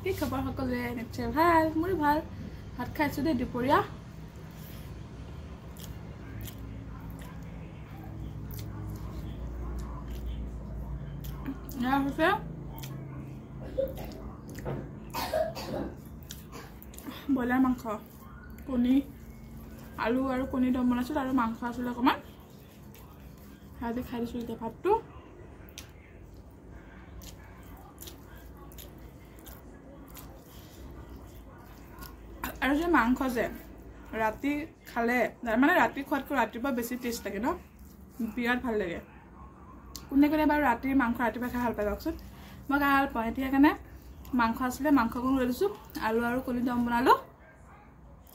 কি খবৰ সকলোৰে নিশ্চয় ভাল মোৰ ভাল ভাত খাইছো দে দুপৰীয়া না হৈছে বইলাৰ মাংস কণী আলু আৰু কণী দম বনাইছিল আৰু মাংস আছিল অকমান হাতে খাই দিছো এতিয়া ভাতটো আৰু যে মাংস যে ৰাতি খালে মানে ৰাতি খোৱাতকৈ ৰাতিপুৱা বেছি টেষ্ট লাগে ন বিৰাট ভাল লাগে কোনে কোনে বাৰু ৰাতি মাংস ৰাতিপুৱা খাই ভাল পায় কওকচোন মই খাই ভাল পাওঁ এতিয়া কাৰণে মাংস আছিলে মাংসকণ লৈ লৈছোঁ আলু আৰু কণী দম বনালোঁ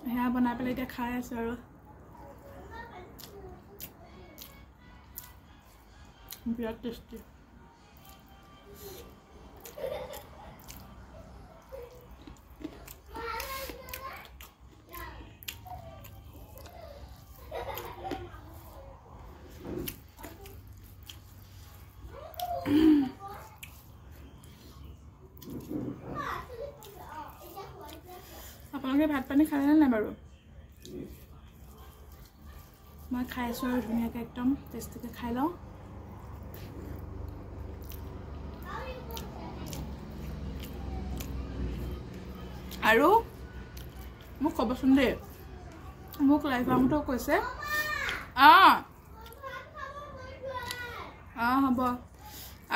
সেয়া বনাই পেলাই এতিয়া খাই আছোঁ আৰু বিৰাট টেষ্টি আপোনালোকে ভাত পানী খালে নাই বাৰু মই খাই আছোঁ আৰু ধুনীয়াকৈ একদম টেষ্টিকৈ খাই লওঁ আৰু মোক ক'বচোন দেই মোক লাইভ আমটো কৈছে হ'ব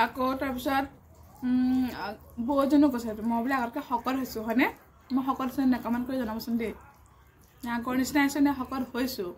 আকৌ তাৰপিছত বৌজনো কৈছে মই বোলে আগতকৈ শকত হৈছোঁ হয়নে মই শকত হৈছোঁ নে কমেণ্ট কৰি জনাবচোন দেই আগৰ নিচিনা আহিছোঁ নে শকত হৈছোঁ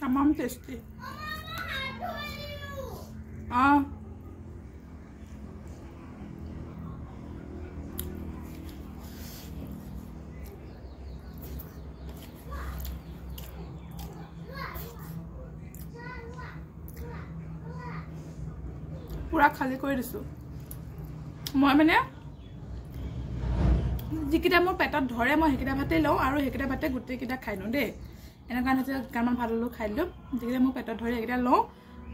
tamam tasty পুৰা খালি কৰি দিছো মই মানে যিকিটা মোৰ পেটত ধৰে মই হেকিটা ভাতে লওঁ আৰু হেকিটা ভাতে গুটি কিটা খাই লওঁ দেই এনেকা নহয় যে গামান ভাত ললো খাই দিলো যিকিটা মোৰ পেটত ধৰে হেকিটা লওঁ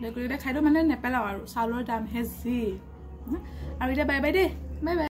গুটিকিটা খাই দিওঁ মানে নেপেলাওঁ আৰু চাউলৰ দাম হে যি আৰু এতিয়া বাই বাই দেই বাই বাই